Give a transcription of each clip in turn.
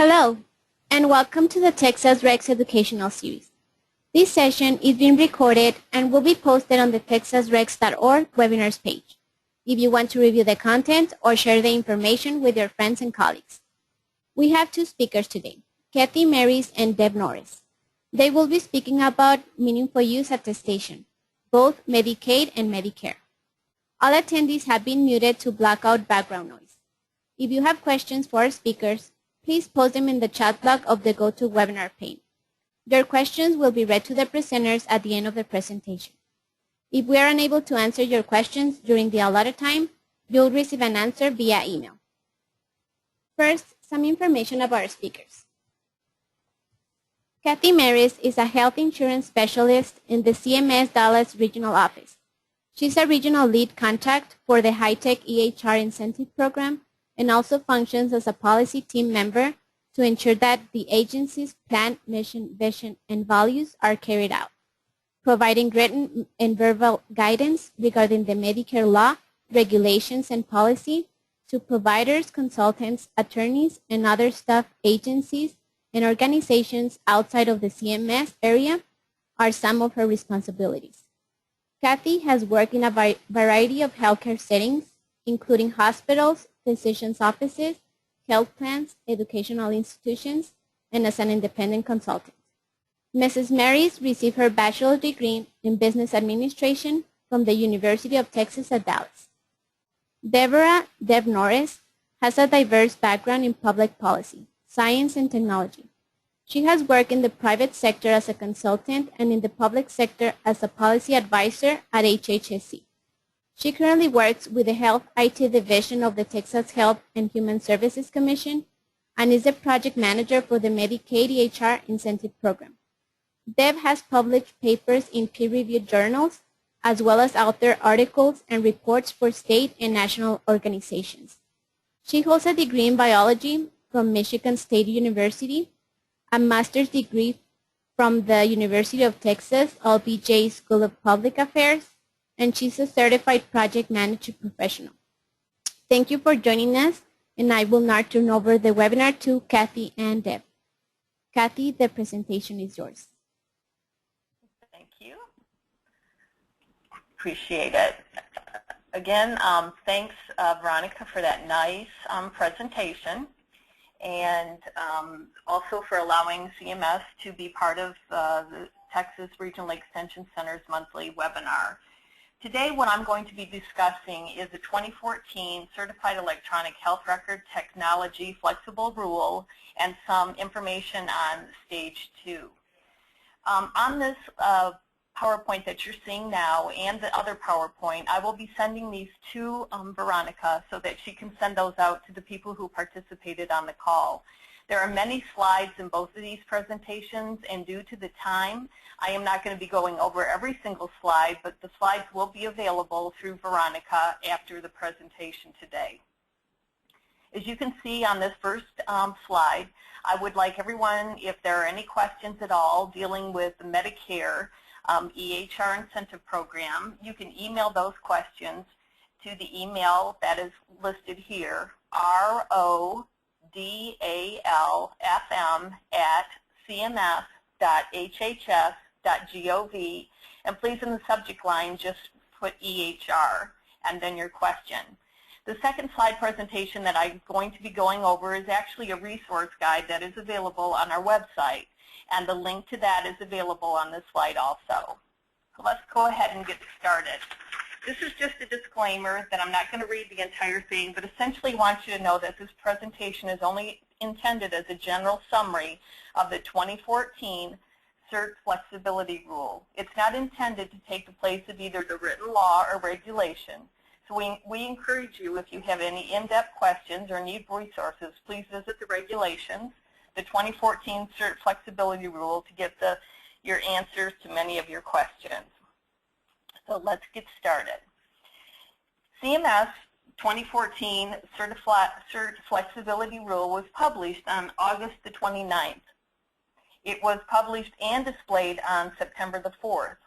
Hello, and welcome to the Texas Rex Educational Series. This session is being recorded and will be posted on the texasrex.org webinars page if you want to review the content or share the information with your friends and colleagues. We have two speakers today, Kathy Marys and Deb Norris. They will be speaking about meaningful use attestation, both Medicaid and Medicare. All attendees have been muted to block out background noise. If you have questions for our speakers, please post them in the chat block of the GoToWebinar pane. Your questions will be read to the presenters at the end of the presentation. If we are unable to answer your questions during the allotted time, you'll receive an answer via email. First, some information about our speakers. Kathy Marys is a health insurance specialist in the CMS Dallas Regional Office. She's a regional lead contact for the High-Tech EHR Incentive Program and also functions as a policy team member to ensure that the agency's plan, mission, vision, and values are carried out, providing written and verbal guidance regarding the Medicare law, regulations, and policy to providers, consultants, attorneys, and other staff agencies and organizations outside of the CMS area are some of her responsibilities. Kathy has worked in a variety of healthcare settings, including hospitals, physicians' offices, health plans, educational institutions, and as an independent consultant. Mrs. Marys received her bachelor's degree in business administration from the University of Texas at Dallas. Deb Norris has a diverse background in public policy, science, and technology. She has worked in the private sector as a consultant and in the public sector as a policy advisor at HHSC. She currently works with the Health IT Division of the Texas Health and Human Services Commission and is the project manager for the Medicaid EHR Incentive Program. Deb has published papers in peer-reviewed journals as well as authored articles and reports for state and national organizations. She holds a degree in biology from Michigan State University, a master's degree from the University of Texas LBJ School of Public Affairs, and she's a certified project manager professional. Thank you for joining us, and I will now turn over the webinar to Kathy and Deb. Kathy, the presentation is yours. Thank you. Appreciate it. Again, thanks, Veronica, for that nice presentation, and also for allowing CMS to be part of the Texas Regional Extension Center's monthly webinar. Today, what I'm going to be discussing is the 2014 Certified Electronic Health Record Technology Flexible Rule and some information on Stage 2. On this PowerPoint that you're seeing now and the other PowerPoint, I will be sending these to Veronica so that she can send those out to the people who participated on the call. There are many slides in both of these presentations, and due to the time, I am not going to be going over every single slide, but the slides will be available through Veronica after the presentation today. As you can see on this first slide, I would like everyone, if there are any questions at all dealing with the Medicare EHR Incentive Program, you can email those questions to the email that is listed here, rodalfm@cms.hhs.gov, and please in the subject line just put EHR and then your question. The second slide presentation that I'm going to be going over is actually a resource guide that is available on our website, and the link to that is available on this slide also. So let's go ahead and get started. This is just a disclaimer that I'm not going to read the entire thing, but essentially want you to know that this presentation is only intended as a general summary of the 2014 CERT Flexibility Rule. It's not intended to take the place of either the written law or regulation. So we encourage you, if you have any in-depth questions or need resources, please visit the regulations, the 2014 CERT Flexibility Rule, to get your answers to many of your questions. So let's get started. CMS 2014 CERT Flexibility Rule was published on August the 29th. It was published and displayed on September the 4th.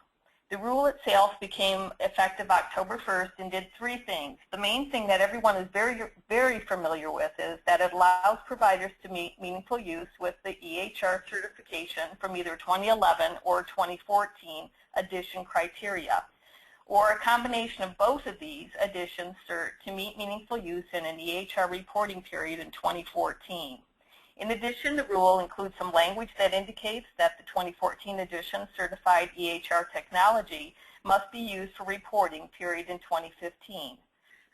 The rule itself became effective October 1st and did three things. The main thing that everyone is very familiar with is that it allows providers to meet meaningful use with the EHR certification from either 2011 or 2014 addition criteria, or a combination of both of these additions cert to meet meaningful use in an EHR reporting period in 2014. In addition, the rule includes some language that indicates that the 2014 edition certified EHR technology must be used for reporting period in 2015.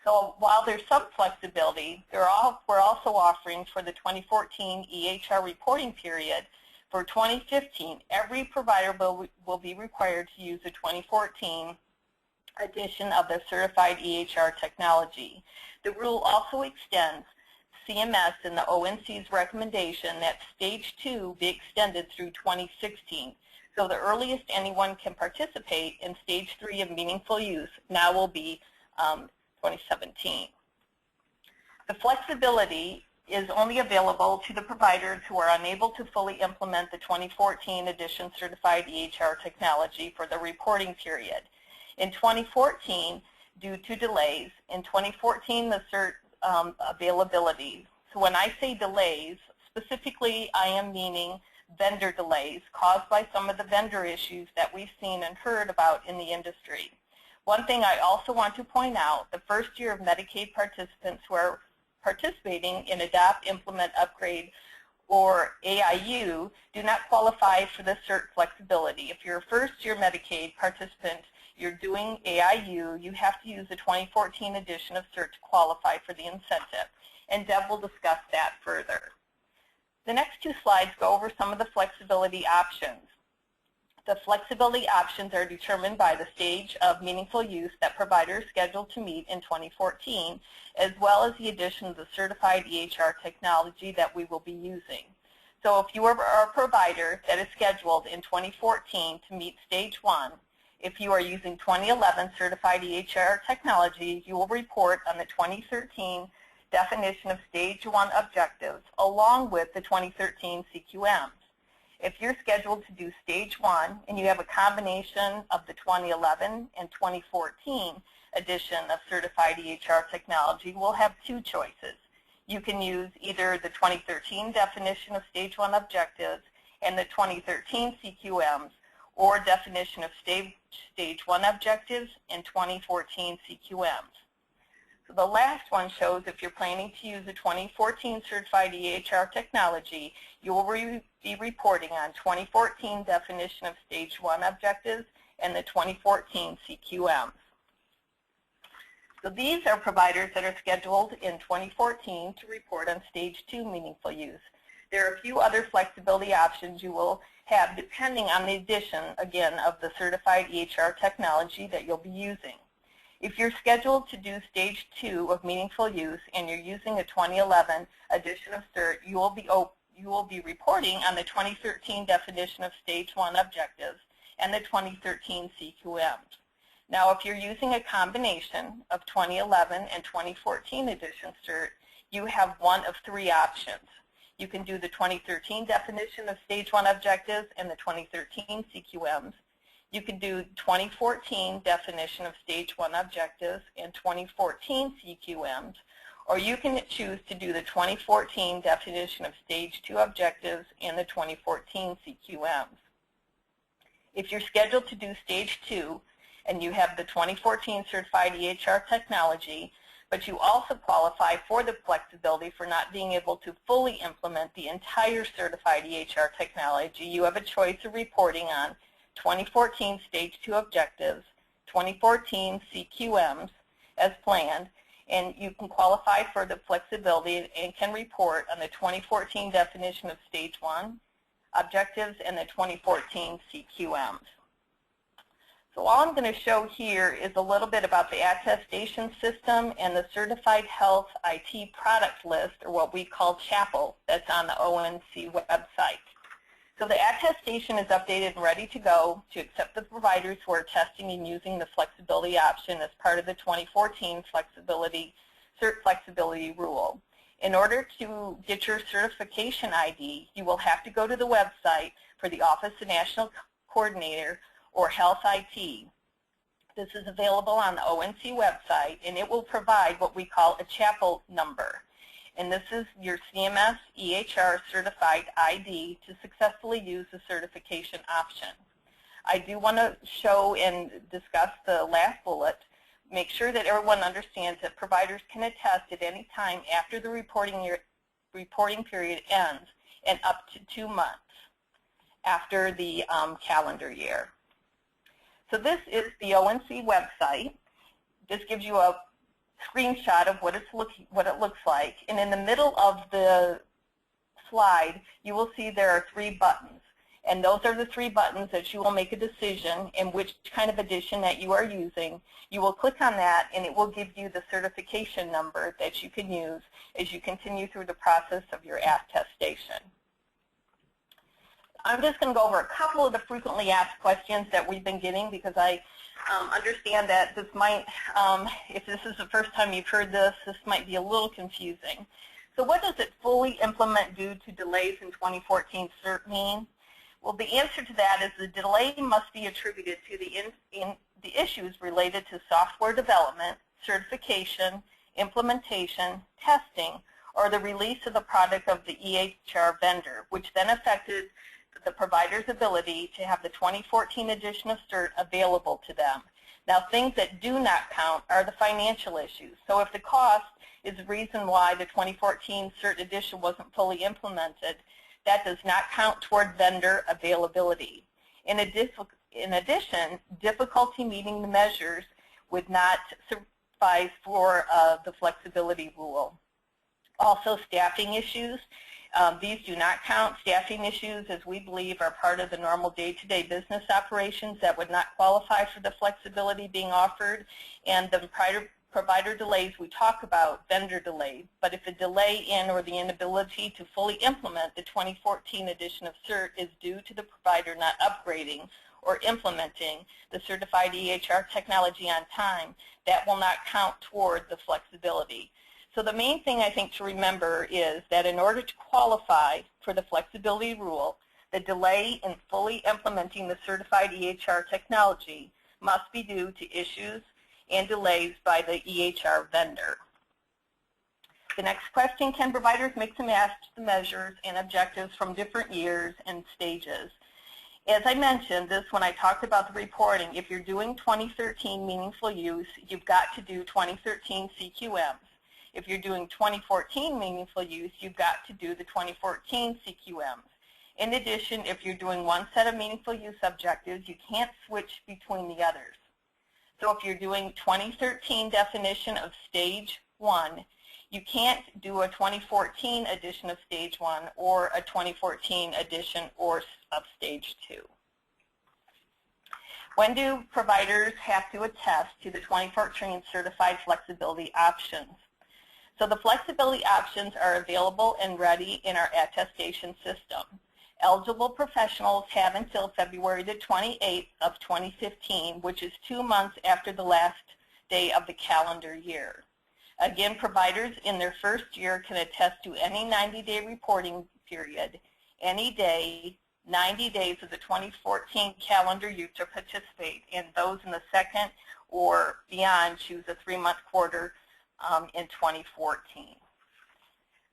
So while there's some flexibility, we're also offering for the 2014 EHR reporting period for 2015, every provider will be required to use the 2014 edition of the certified EHR technology. The rule also extends CMS and the ONC's recommendation that Stage 2 be extended through 2016. So the earliest anyone can participate in Stage 3 of meaningful use now will be 2017. The flexibility is only available to the providers who are unable to fully implement the 2014 edition certified EHR technology for the reporting period. In 2014, due to delays, in 2014 the cert availability. So when I say delays, specifically I am meaning vendor delays caused by some of the vendor issues that we've seen and heard about in the industry. One thing I also want to point out, the first year of Medicaid participants who are participating in Adopt, Implement, Upgrade, or AIU do not qualify for the cert flexibility. If you're a first-year Medicaid participant, you're doing AIU, you have to use the 2014 edition of cert to qualify for the incentive, and Deb will discuss that further. The next two slides go over some of the flexibility options. The flexibility options are determined by the stage of meaningful use that providers scheduled to meet in 2014, as well as the addition of the certified EHR technology that we will be using. So if you are a provider that is scheduled in 2014 to meet Stage 1, if you are using 2011 certified EHR technology, you will report on the 2013 definition of Stage 1 objectives along with the 2013 CQMs. If you're scheduled to do Stage 1 and you have a combination of the 2011 and 2014 edition of certified EHR technology, we'll have two choices. You can use either the 2013 definition of Stage 1 objectives and the 2013 CQMs, or definition of Stage 1 objectives and 2014 CQMs. So the last one shows if you're planning to use the 2014 certified EHR technology, you will be reporting on 2014 definition of Stage 1 objectives and the 2014 CQMs. So these are providers that are scheduled in 2014 to report on Stage 2 meaningful use. There are a few other flexibility options you will have depending on the addition, again, of the certified EHR technology that you'll be using. If you're scheduled to do Stage 2 of meaningful use and you're using a 2011 edition of CERT, you will be reporting on the 2013 definition of Stage 1 objectives and the 2013 CQMs. Now, if you're using a combination of 2011 and 2014 edition CERT, you have one of three options. You can do the 2013 definition of Stage 1 objectives and the 2013 CQMs. You can do 2014 definition of Stage 1 objectives and 2014 CQMs, or you can choose to do the 2014 definition of Stage 2 objectives and the 2014 CQMs. If you're scheduled to do Stage 2 and you have the 2014 certified EHR technology, but you also qualify for the flexibility for not being able to fully implement the entire certified EHR technology, you have a choice of reporting on 2014 Stage 2 objectives, 2014 CQMs as planned, and you can qualify for the flexibility and can report on the 2014 definition of Stage 1 objectives and the 2014 CQMs. So all I'm going to show here is a little bit about the attestation system and the Certified Health IT product list, or what we call CHAPL, that's on the ONC website. So the attestation is updated and ready to go to accept the providers who are testing and using the flexibility option as part of the 2014 CERT flexibility rule. In order to get your certification ID, you will have to go to the website for the Office of National Coordinator or Health IT. This is available on the ONC website, and it will provide what we call a chapel number. And this is your CMS EHR certified ID to successfully use the certification option. I do want to show and discuss the last bullet. Make sure that everyone understands that providers can attest at any time after the reporting period ends and up to 2 months after the calendar year. So this is the ONC website. This gives you a screenshot of what it looks like. And in the middle of the slide, you will see there are 3 buttons. And those are the 3 buttons that you will make a decision in which kind of edition that you are using. You will click on that, and it will give you the certification number that you can use as you continue through the process of your attestation. I'm just going to go over a couple of the frequently asked questions that we've been getting, because I understand that this might, if this is the first time you've heard this, this might be a little confusing. So what does it fully implement due to delays in 2014 CERT mean? Well, the answer to that is the delay must be attributed to the issues related to software development, certification, implementation, testing, or the release of the product of the EHR vendor, which then affected the provider's ability to have the 2014 edition of CERT available to them. Now, things that do not count are the financial issues. So if the cost is the reason why the 2014 CERT edition wasn't fully implemented, that does not count toward vendor availability. In addition, difficulty meeting the measures would not suffice for the flexibility rule. Also, staffing issues. These do not count. Staffing issues, as we believe, are part of the normal day-to-day business operations that would not qualify for the flexibility being offered. And the provider delays we talk about, vendor delays, but if a delay in or the inability to fully implement the 2014 edition of CERT is due to the provider not upgrading or implementing the certified EHR technology on time, that will not count toward the flexibility. So the main thing I think to remember is that in order to qualify for the flexibility rule, the delay in fully implementing the certified EHR technology must be due to issues and delays by the EHR vendor. The next question, can providers mix and match the measures and objectives from different years and stages? As I mentioned this when I talked about the reporting, if you're doing 2013 meaningful use, you've got to do 2013 CQMs. If you're doing 2014 meaningful use, you've got to do the 2014 CQMs. In addition, if you're doing one set of meaningful use objectives, you can't switch between the others. So if you're doing 2013 definition of stage 1, you can't do a 2014 edition of stage 1 or a 2014 edition or of stage 2. When do providers have to attest to the 2014 certified flexibility options? So the flexibility options are available and ready in our attestation system. Eligible professionals have until February the 28th of 2015, which is 2 months after the last day of the calendar year. Again, providers in their first year can attest to any 90-day reporting period, any day, 90 days of the 2014 calendar year to participate, and those in the second or beyond choose a 3-month quarter in 2014.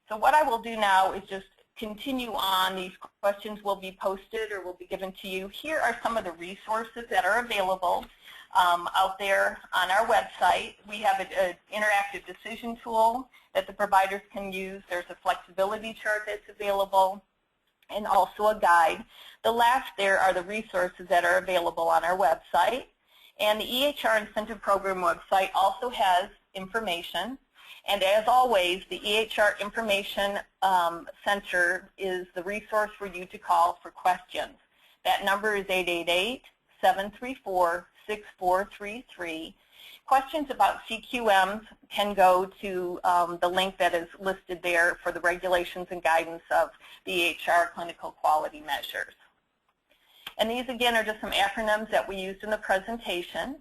So what I will do now is just continue on. These questions will be posted or will be given to you. Here are some of the resources that are available out there on our website. We have an interactive decision tool that the providers can use. There's a flexibility chart that's available and also a guide. The last there are the resources that are available on our website. And the EHR Incentive Program website also has information. And as always, the EHR Information Center is the resource for you to call for questions. That number is 888-734-6433. Questions about CQMs can go to the link that is listed there for the regulations and guidance of the EHR clinical quality measures. And these, again, are just some acronyms that we used in the presentation.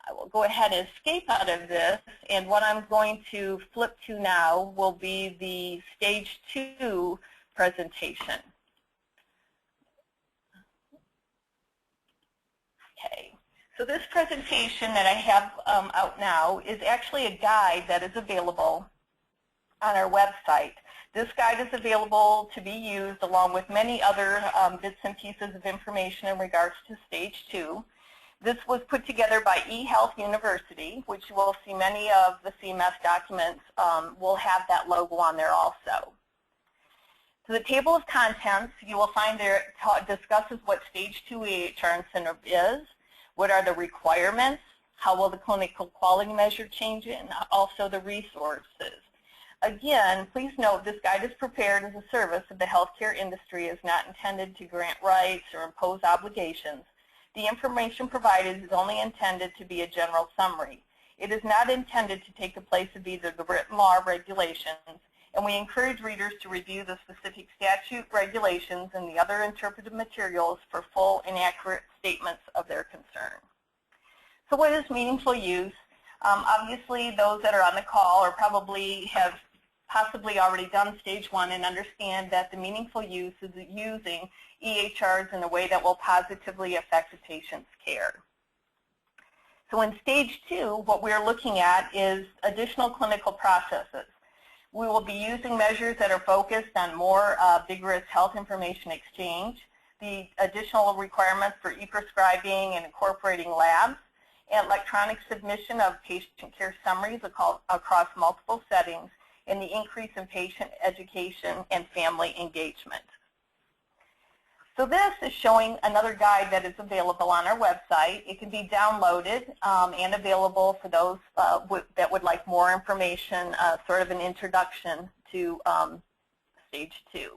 I will go ahead and escape out of this, and what I'm going to flip to now will be the Stage 2 presentation. Okay, so this presentation that I have out now is actually a guide that is available on our website. This guide is available to be used along with many other bits and pieces of information in regards to Stage 2. This was put together by eHealth University, which you will see many of the CMS documents will have that logo on there also. So the table of contents you will find there discusses what Stage 2 EHR incentive is, what are the requirements, how will the clinical quality measure change it, and also the resources. Again, please note this guide is prepared as a service of the healthcare industry, is not intended to grant rights or impose obligations. The information provided is only intended to be a general summary. It is not intended to take the place of either the written law or regulations, and we encourage readers to review the specific statute, regulations, and the other interpretive materials for full and accurate statements of their concern. So what is meaningful use? Obviously, those that are on the call or probably have possibly already done Stage 1 and understand that the meaningful use is using EHRs in a way that will positively affect the patient's care. So in Stage 2, what we're looking at is additional clinical processes. We will be using measures that are focused on more vigorous health information exchange, the additional requirements for e-prescribing and incorporating labs, and electronic submission of patient care summaries across multiple settings, and the increase in patient education and family engagement. So this is showing another guide that is available on our website. It can be downloaded and available for those that would like more information, sort of an introduction to Stage 2.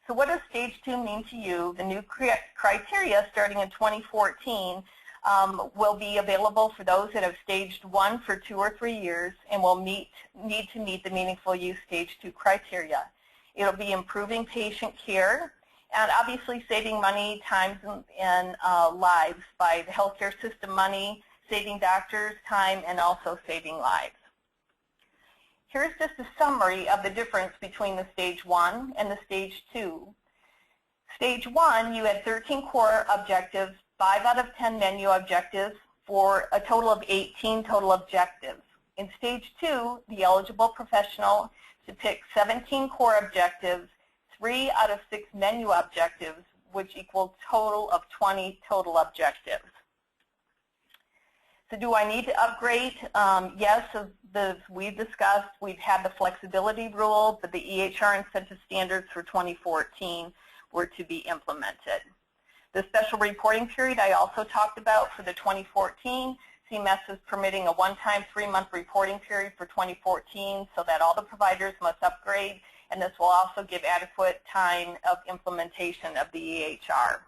So what does Stage 2 mean to you? The new criteria starting in 2014 will be available for those that have Staged 1 for 2 or 3 years and will need to meet the meaningful use Stage 2 criteria. It will be improving patient care and obviously saving money, time, and lives by the healthcare system money, saving doctors time, and also saving lives. Here's just a summary of the difference between the Stage 1 and the Stage 2. Stage 1, you had 13 core objectives, 5 out of 10 menu objectives, for a total of 18 total objectives. In Stage 2, the eligible professional should pick 17 core objectives, 3 out of 6 menu objectives, which equals total of 20 total objectives. So do I need to upgrade? Yes, as we've discussed, we've had the flexibility rule, but the EHR incentive standards for 2014 were to be implemented. The special reporting period I also talked about for the 2014. CMS is permitting a one-time 3-month reporting period for 2014 so that all the providers must upgrade, and this will also give adequate time of implementation of the EHR.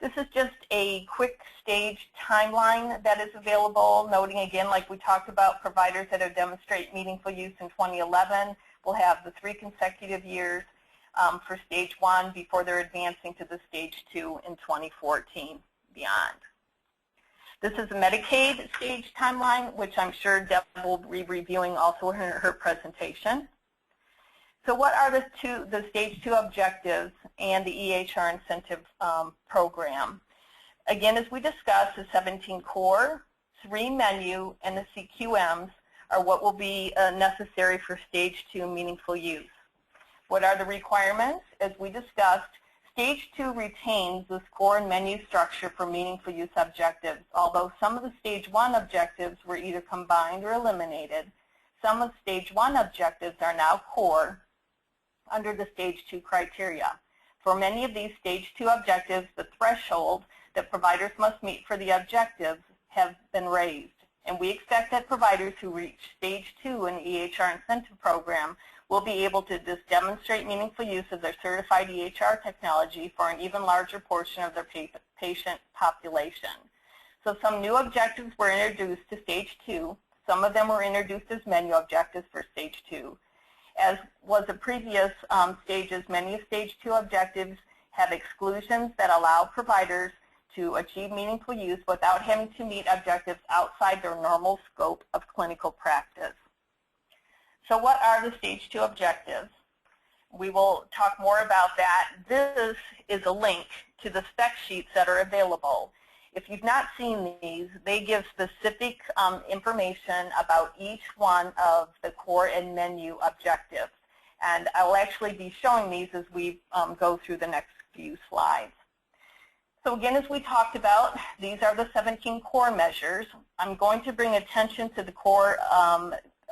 This is just a quick stage timeline that is available, noting again, like we talked about, providers that have demonstrated meaningful use in 2011 will have the 3 consecutive years for Stage 1 before they're advancing to the Stage 2 in 2014 beyond. This is a Medicaid stage timeline, which I'm sure Deb will be reviewing also in her presentation. So what are the Stage 2 objectives and the EHR incentive program? Again, as we discussed, the 17 core, 3 menu, and the CQMs are what will be necessary for Stage 2 meaningful use. What are the requirements? As we discussed, Stage 2 retains the core and menu structure for meaningful use objectives, although some of the Stage 1 objectives were either combined or eliminated. Some of Stage 1 objectives are now core under the Stage 2 criteria. For many of these Stage 2 objectives, the threshold that providers must meet for the objectives have been raised, and we expect that providers who reach Stage 2 in the EHR incentive program will be able to just demonstrate meaningful use of their certified EHR technology for an even larger portion of their patient population. So some new objectives were introduced to Stage 2. Some of them were introduced as menu objectives for Stage 2. As was the previous stages, many of Stage 2 objectives have exclusions that allow providers to achieve meaningful use without having to meet objectives outside their normal scope of clinical practice. So what are the Stage 2 objectives? We will talk more about that. This is a link to the spec sheets that are available. If you've not seen these, they give specific information about each one of the core and menu objectives. And I'll actually be showing these as we go through the next few slides. So again, as we talked about, these are the 17 core measures. I'm going to bring attention to the core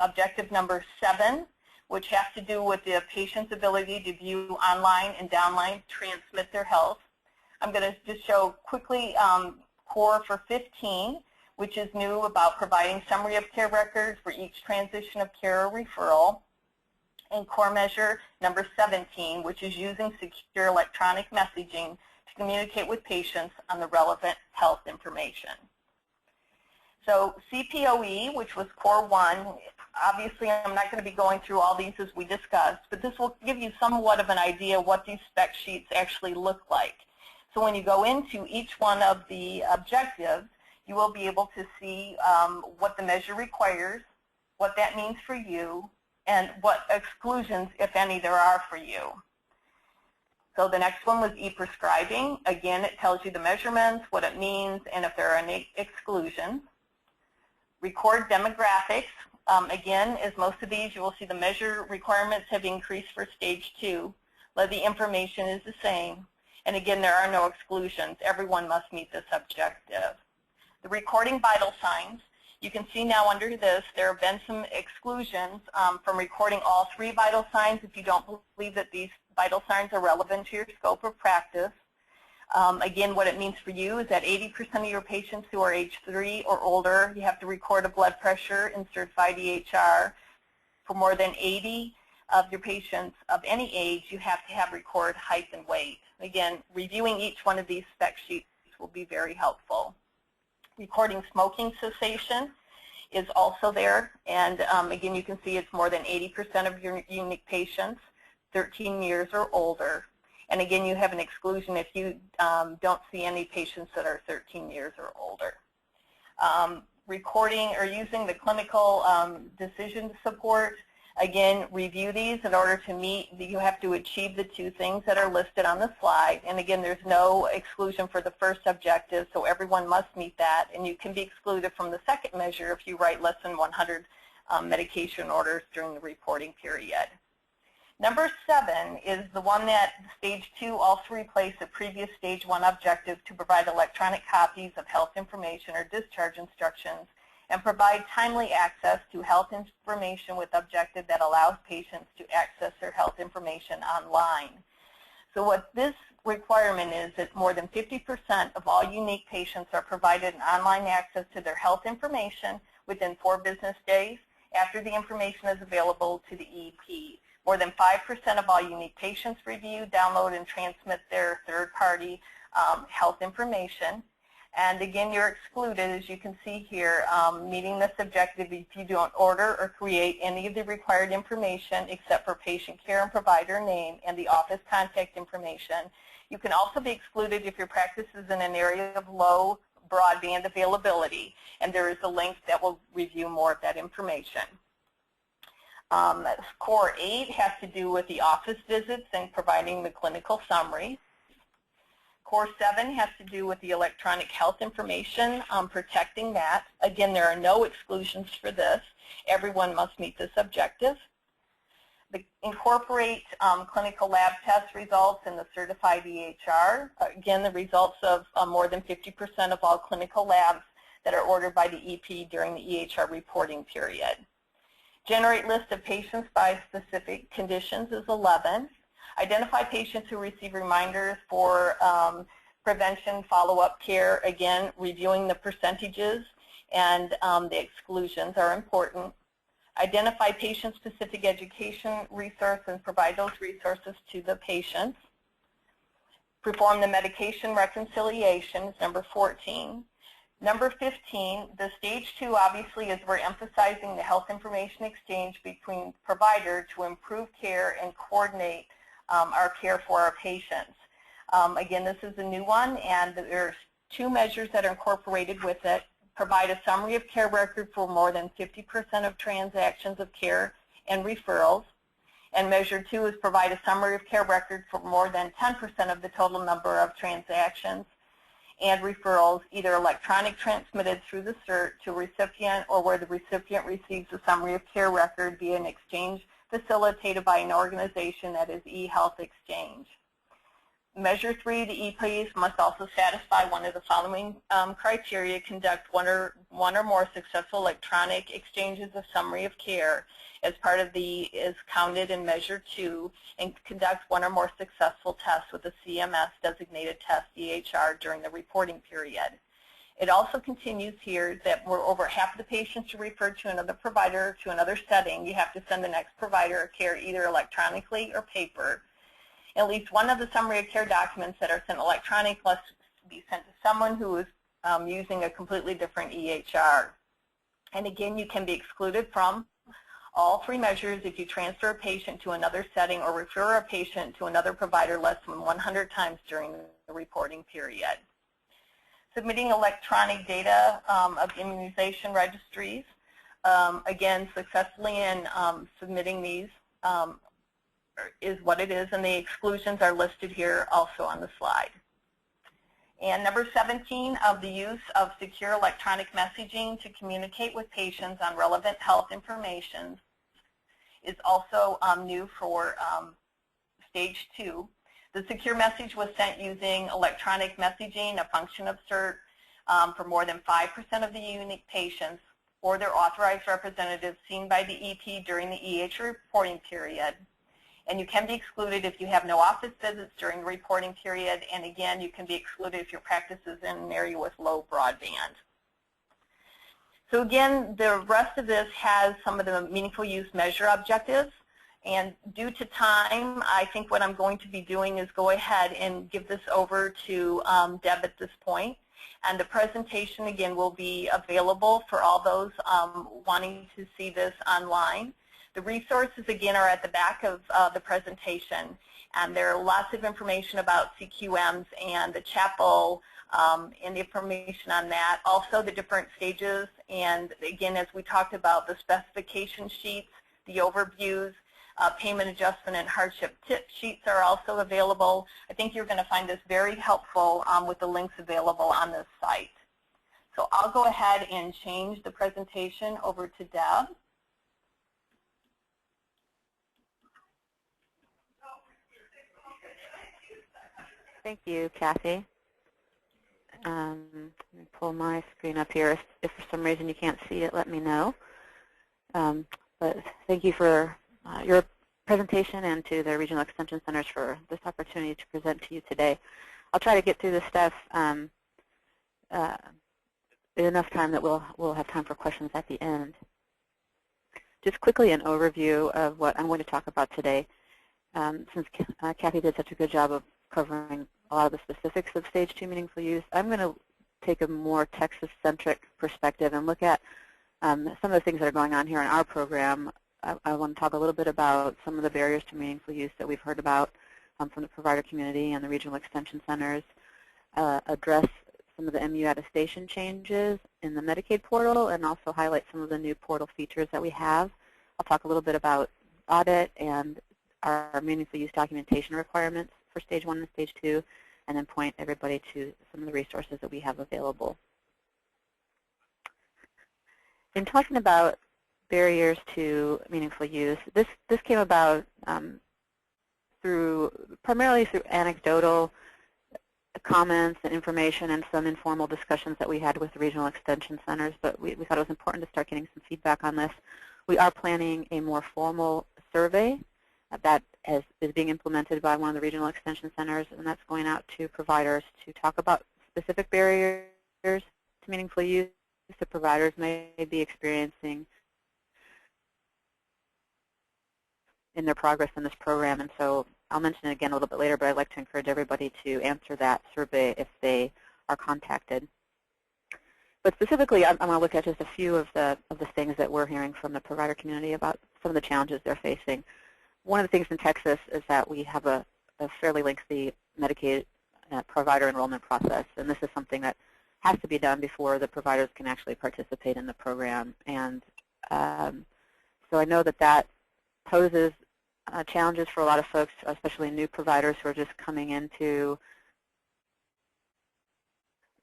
objective number 7, which has to do with the patient's ability to view online and downline transmit their health. I'm going to just show quickly core for 15, which is new, about providing summary of care records for each transition of care or referral. And core measure number 17, which is using secure electronic messaging to communicate with patients on the relevant health information. So CPOE, which was core 1, obviously I'm not going to be going through all these as we discussed, but this will give you somewhat of an idea what these spec sheets actually look like. So when you go into each one of the objectives, you will be able to see what the measure requires, what that means for you, and what exclusions, if any, there are for you. So the next one was e-prescribing. Again, it tells you the measurements, what it means, and if there are any exclusions. Record demographics. Again, as most of these, you will see the measure requirements have increased for stage 2. But the information is the same. And again, there are no exclusions. Everyone must meet this objective. The recording vital signs. You can see now under this, there have been some exclusions from recording all 3 vital signs if you don't believe that these vital signs are relevant to your scope of practice. Again, what it means for you is that 80% of your patients who are age 3 or older, you have to record a blood pressure in certified EHR. For more than 80 of your patients of any age, you have to have record height and weight. Again, reviewing each one of these spec sheets will be very helpful. Recording smoking cessation is also there, and again, you can see it's more than 80% of your unique patients, 13 years or older. And again, you have an exclusion if you don't see any patients that are 13 years or older. Recording or using the clinical decision support. Again, review these in order to meet, you have to achieve the 2 things that are listed on the slide. And again, there's no exclusion for the first objective, so everyone must meet that. And you can be excluded from the second measure if you write less than 100 medication orders during the reporting period. Number 7 is the one that stage 2 also replaced the previous stage 1 objective to provide electronic copies of health information or discharge instructions and provide timely access to health information with objective that allows patients to access their health information online. So what this requirement is that more than 50% of all unique patients are provided an online access to their health information within 4 business days after the information is available to the EP. More than 5% of all unique patients review, download, and transmit their third-party health information. And again, you're excluded, as you can see here, meeting this objective if you don't order or create any of the required information except for patient care and provider name and the office contact information. You can also be excluded if your practice is in an area of low broadband availability, and there is a link that will review more of that information. Core 8 has to do with the office visits and providing the clinical summary. Core 7 has to do with the electronic health information, protecting that. Again, there are no exclusions for this. Everyone must meet this objective. Incorporate clinical lab test results in the certified EHR. Again, the results of more than 50% of all clinical labs that are ordered by the EP during the EHR reporting period. Generate list of patients by specific conditions is 11. Identify patients who receive reminders for prevention follow-up care. Again, reviewing the percentages and the exclusions are important. Identify patient-specific education resources and provide those resources to the patients. Perform the medication reconciliation is number 14. Number 15, the stage 2 obviously is we're emphasizing the health information exchange between provider to improve care and coordinate our care for our patients. Again, this is a new one, and there's 2 measures that are incorporated with it. Provide a summary of care record for more than 50% of transactions of care and referrals. And measure 2 is provide a summary of care record for more than 10% of the total number of transactions. and referrals, either electronic transmitted through the CERT to a recipient or where the recipient receives a summary of care record via an exchange facilitated by an organization that is eHealth Exchange. Measure 3, the EPAs must also satisfy one of the following criteria: conduct one or more successful electronic exchanges of summary of care as part of is counted in Measure 2, and conduct one or more successful tests with a CMS designated test EHR during the reporting period. It also continues here that where over half of the patients are referred to another provider to another setting, you have to send the next provider of care either electronically or paper. At least one of the summary of care documents that are sent electronic must be sent to someone who is using a completely different EHR. And again, you can be excluded from all 3 measures if you transfer a patient to another setting or refer a patient to another provider less than 100 times during the reporting period. Submitting electronic data of immunization registries, again, successfully in submitting these is what it is, and the exclusions are listed here also on the slide. And number 17, of the use of secure electronic messaging to communicate with patients on relevant health information is also new for stage 2. The secure message was sent using electronic messaging, a function of CERT, for more than 5% of the unique patients or their authorized representatives seen by the EP during the EH reporting period. And you can be excluded if you have no office visits during the reporting period, and again, you can be excluded if your practice is in an area with low broadband. So again, the rest of this has some of the meaningful use measure objectives, and due to time, I think what I'm going to be doing is go ahead and give this over to Deb at this point. And the presentation, again, will be available for all those wanting to see this online. The resources, again, are at the back of the presentation, and there are lots of information about CQMs and the chapel and the information on that. Also, the different stages, and again, as we talked about, the specification sheets, the overviews, payment adjustment and hardship tip sheets are also available. I think you're going to find this very helpful with the links available on this site. So I'll go ahead and change the presentation over to Deb. Thank you, Kathy. Let me pull my screen up here. If for some reason you can't see it, let me know. But thank you for your presentation and to the Regional Extension Centers for this opportunity to present to you today. I'll try to get through this stuff in enough time that we'll have time for questions at the end. Just quickly an overview of what I'm going to talk about today. Since Kathy did such a good job of covering a lot of the specifics of Stage 2 meaningful use, I'm going to take a more Texas-centric perspective and look at some of the things that are going on here in our program. I want to talk a little bit about some of the barriers to meaningful use that we've heard about from the provider community and the regional extension centers, address some of the MU attestation changes in the Medicaid portal, and also highlight some of the new portal features that we have. I'll talk a little bit about audit and our meaningful use documentation requirements for Stage 1 and Stage 2, and then point everybody to some of the resources that we have available. In talking about barriers to meaningful use, this came about primarily through anecdotal comments and information and some informal discussions that we had with the regional extension centers, but we thought it was important to start getting some feedback on this. We are planning a more formal survey that is being implemented by one of the regional extension centers, and that's going out to providers to talk about specific barriers to meaningful use that providers may be experiencing in their progress in this program. And so I'll mention it again a little bit later, but I'd like to encourage everybody to answer that survey if they are contacted. But specifically, I want to look at just a few of the things that we're hearing from the provider community about some of the challenges they're facing. One of the things in Texas is that we have a fairly lengthy Medicaid provider enrollment process, and this is something that has to be done before the providers can actually participate in the program. And so I know that poses challenges for a lot of folks, especially new providers who are just coming into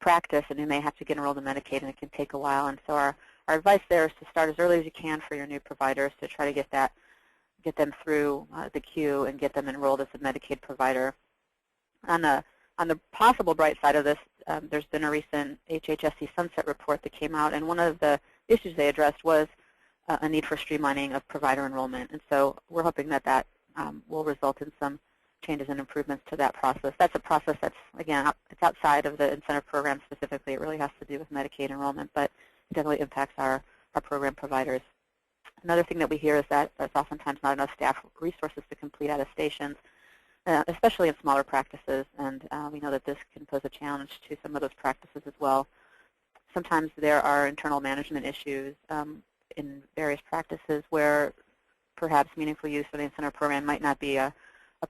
practice, and you may have to get enrolled in Medicaid, and it can take a while. And so our advice there is to start as early as you can for your new providers to try to get them through the queue and get them enrolled as a Medicaid provider. On the possible bright side of this, there's been a recent HHSC sunset report that came out, and one of the issues they addressed was a need for streamlining of provider enrollment. And so we're hoping that that will result in some changes and improvements to that process. That's a process that's, again, it's outside of the incentive program specifically. It really has to do with Medicaid enrollment, but it definitely impacts our program providers. Another thing that we hear is that there's oftentimes not enough staff resources to complete attestations, especially in smaller practices, and we know that this can pose a challenge to some of those practices as well. Sometimes there are internal management issues in various practices where perhaps meaningful use of the incentive program might not be a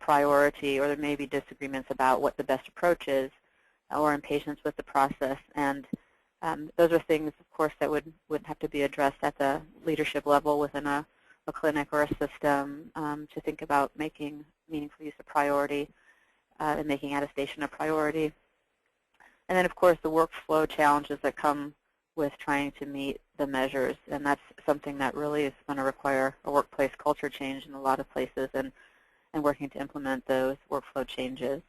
priority, or there may be disagreements about what the best approach is, or impatience with the process. And those are things, of course, that would have to be addressed at the leadership level within a clinic or a system to think about making meaningful use a priority and making attestation a priority. And then, of course, the workflow challenges that come with trying to meet the measures, and that's something that really is going to require a workplace culture change in a lot of places, and working to implement those workflow changes.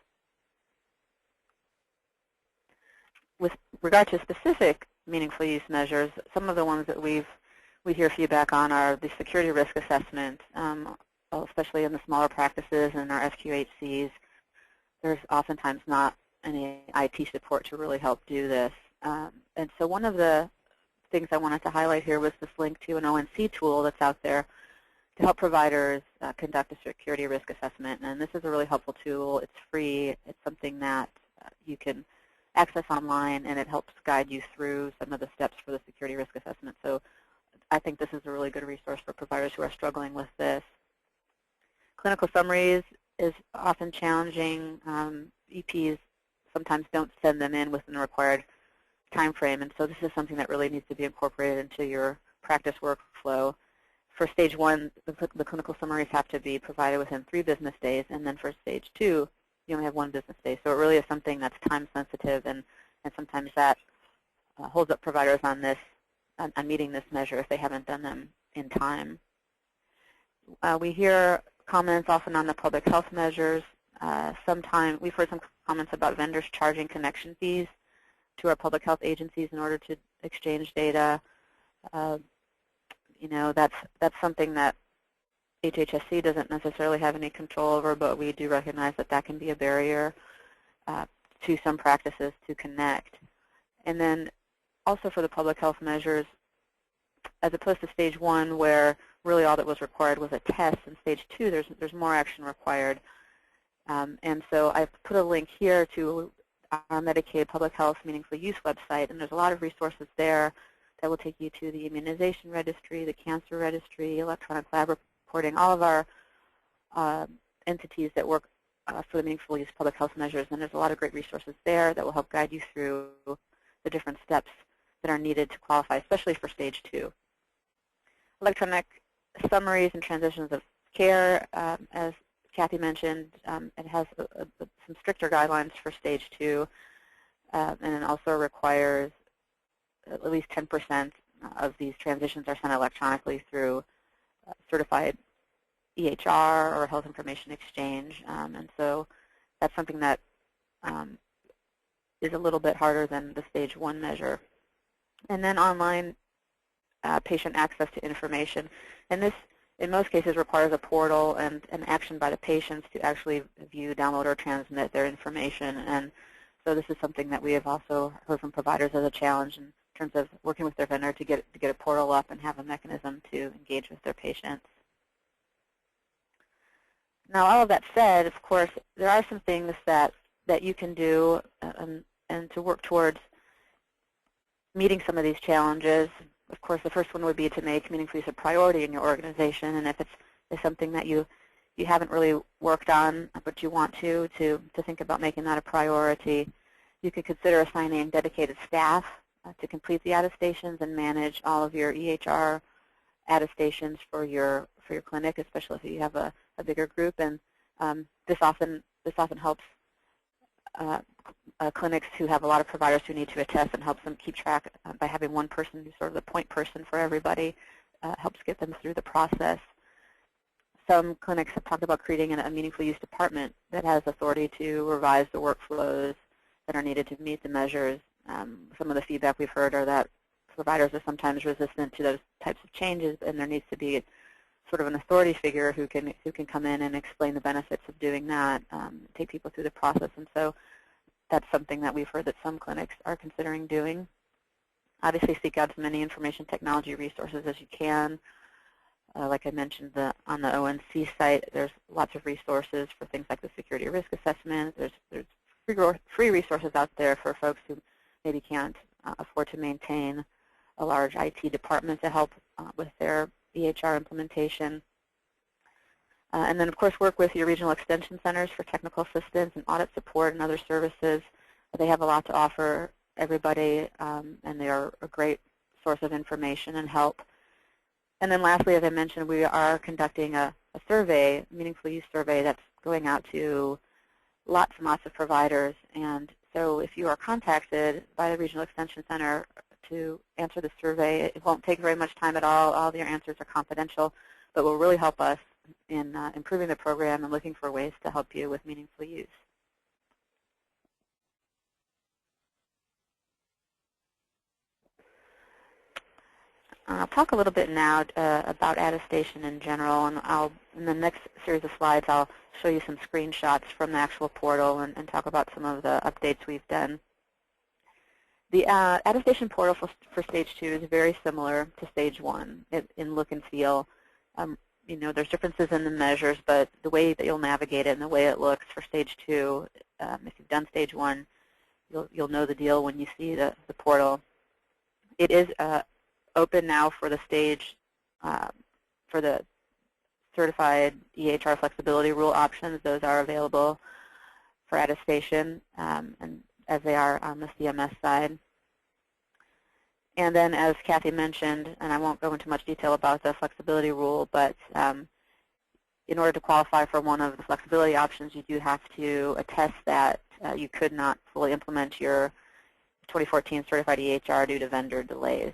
With regard to specific meaningful use measures, some of the ones that we hear feedback on are the security risk assessment, especially in the smaller practices and our SQHCs. There's oftentimes not any IT support to really help do this. And so one of the things I wanted to highlight here was this link to an ONC tool that's out there to help providers conduct a security risk assessment. And this is a really helpful tool. It's free. It's something that you can access online, and it helps guide you through some of the steps for the security risk assessment. So I think this is a really good resource for providers who are struggling with this. Clinical summaries is often challenging. EPs sometimes don't send them in within the required time frame, and so this is something that really needs to be incorporated into your practice workflow. For stage 1, the clinical summaries have to be provided within 3 business days, and then for stage 2, you only have 1 business day. So it really is something that's time sensitive, and sometimes that holds up providers on this, on meeting this measure if they haven't done them in time. We hear comments often on the public health measures. Sometimes we've heard some comments about vendors charging connection fees to our public health agencies in order to exchange data. You know, that's something that HHSC doesn't necessarily have any control over, but we do recognize that that can be a barrier to some practices to connect. And then also for the public health measures, as opposed to stage 1 where really all that was required was a test, in stage 2 there's more action required. And so I've put a link here to our Medicaid Public Health Meaningful Use website, and there's a lot of resources there that will take you to the immunization registry, the cancer registry, electronic lab reporting, all of our entities that work for the meaningful use public health measures. And there's a lot of great resources there that will help guide you through the different steps that are needed to qualify, especially for stage 2. Electronic summaries and transitions of care, as Kathy mentioned, it has some stricter guidelines for stage 2, and it also requires at least 10% of these transitions are sent electronically through certified EHR or health information exchange, and so that's something that is a little bit harder than the stage 1 measure. And then online patient access to information, and this in most cases requires a portal and an action by the patients to actually view, download, or transmit their information. And so this is something that we have also heard from providers as a challenge in terms of working with their vendor to get a portal up and have a mechanism to engage with their patients. Now, all of that said, of course, there are some things that you can do and to work towards meeting some of these challenges. Of course, the first one would be to make meaningful use a priority in your organization, and if it's something that you haven't really worked on but you want to think about making that a priority, you could consider assigning dedicated staff to complete the attestations and manage all of your EHR attestations for your clinic, especially if you have a bigger group. And this often helps clinics who have a lot of providers who need to attest and helps them keep track by having one person who's sort of the point person for everybody, helps get them through the process. Some clinics have talked about creating a meaningful use department that has authority to revise the workflows that are needed to meet the measures. Some of the feedback we've heard are that providers are sometimes resistant to those types of changes, and there needs to be sort of an authority figure who can come in and explain the benefits of doing that, take people through the process. And so that's something that we've heard that some clinics are considering doing. Obviously, seek out as many information technology resources as you can. Like I mentioned, on the ONC site, there's lots of resources for things like the security risk assessment. There's free resources out there for folks who maybe can't afford to maintain a large IT department to help with their EHR implementation. And then, of course, work with your regional extension centers for technical assistance and audit support and other services. They have a lot to offer everybody, and they are a great source of information and help. And then lastly, as I mentioned, we are conducting a survey, a meaningful use survey, that's going out to lots and lots of providers. And so if you are contacted by the Regional Extension Center to answer the survey, it won't take very much time at all. All of your answers are confidential, but will really help us in improving the program and looking for ways to help you with meaningful use. I'll talk a little bit now about attestation in general, and in the next series of slides, I'll show you some screenshots from the actual portal and talk about some of the updates we've done. The attestation portal for Stage 2 is very similar to Stage 1 in look and feel. You know, there's differences in the measures, but the way that you'll navigate it and the way it looks for Stage 2, if you've done Stage 1, you'll know the deal when you see the portal. It is open now for the stage, for the certified EHR flexibility rule options. Those are available for attestation, and as they are on the CMS side. And then, as Kathy mentioned, and I won't go into much detail about the flexibility rule, but in order to qualify for one of the flexibility options, you do have to attest that you could not fully implement your 2014 certified EHR due to vendor delays.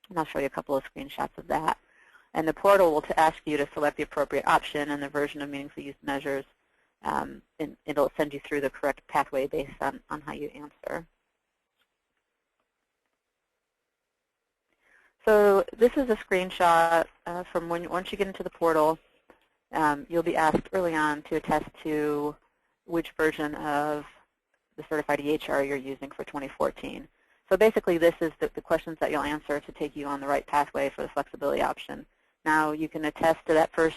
And I'll show you a couple of screenshots of that. And the portal will ask you to select the appropriate option and the version of meaningful use measures. And it'll send you through the correct pathway based on how you answer. So this is a screenshot from once you get into the portal. You'll be asked early on to attest to which version of the certified EHR you're using for 2014. So basically, this is the questions that you'll answer to take you on the right pathway for the flexibility option. Now, you can attest to that first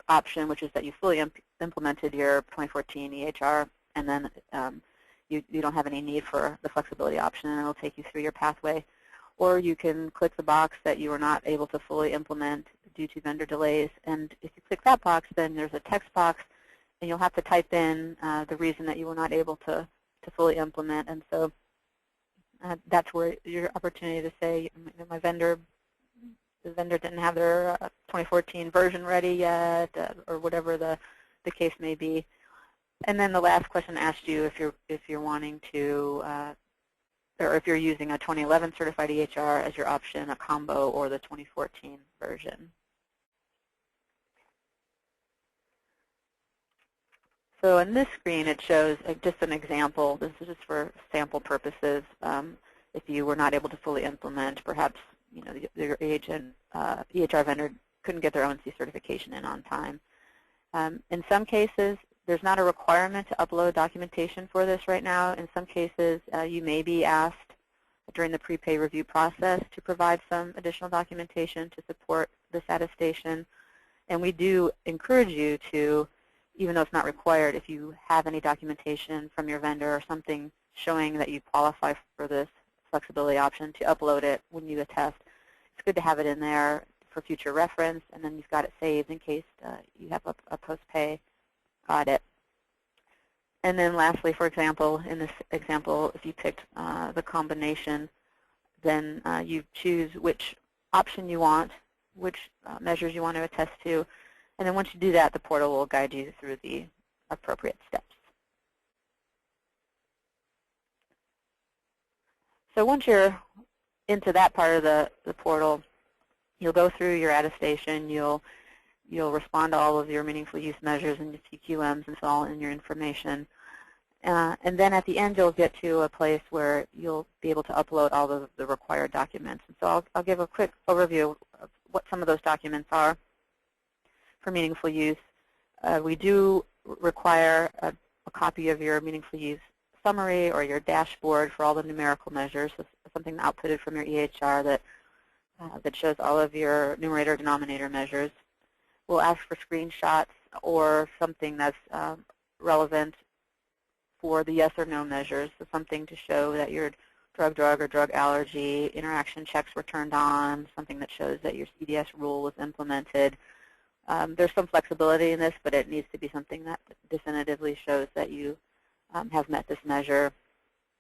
option, which is that you fully implemented your 2014 EHR, and then you don't have any need for the flexibility option, and it'll take you through your pathway. Or you can click the box that you were not able to fully implement due to vendor delays. And if you click that box, then there's a text box, and you'll have to type in the reason that you were not able to fully implement. And so that's where your opportunity to say, the vendor didn't have their 2014 version ready yet, or whatever the case may be. And then the last question asked you if you're wanting to, or if you're using a 2011 certified EHR as your option, a combo, or the 2014 version. So in this screen, it shows just an example. This is just for sample purposes. If you were not able to fully implement, perhaps your EHR vendor couldn't get their ONC certification in on time. In some cases, there's not a requirement to upload documentation for this right now. In some cases, you may be asked during the prepay review process to provide some additional documentation to support this attestation. And we do encourage you to, even though it's not required, if you have any documentation from your vendor or something showing that you qualify for this flexibility option, to upload it when you attest. It's good to have it in there for future reference, and then you've got it saved in case you have a post-pay audit. And then lastly, for example, in this example, if you picked the combination, then you choose which option you want, which measures you want to attest to, and then once you do that, the portal will guide you through the appropriate steps. So once you're into that part of the portal, you'll go through your attestation. You'll respond to all of your meaningful use measures and your TQMs and so all in your information. And then at the end, you'll get to a place where you'll be able to upload all of the required documents. And so I'll give a quick overview of what some of those documents are for meaningful use. We do require a copy of your meaningful use summary or your dashboard for all the numerical measures, so something outputted from your EHR that shows all of your numerator-denominator measures. We'll ask for screenshots or something that's relevant for the yes or no measures, so something to show that your drug-drug or drug allergy interaction checks were turned on, something that shows that your CDS rule was implemented. There's some flexibility in this, but it needs to be something that definitively shows that you have met this measure.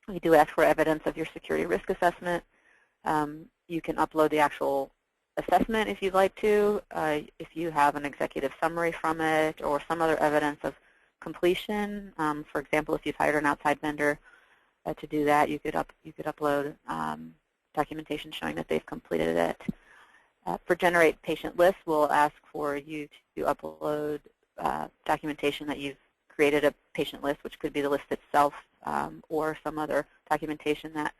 We do ask for evidence of your security risk assessment. You can upload the actual assessment if you'd like to, if you have an executive summary from it or some other evidence of completion. For example, if you've hired an outside vendor to do that, you could upload documentation showing that they've completed it. For generate patient lists, we'll ask for you to upload documentation that you've created a patient list, which could be the list itself or some other documentation that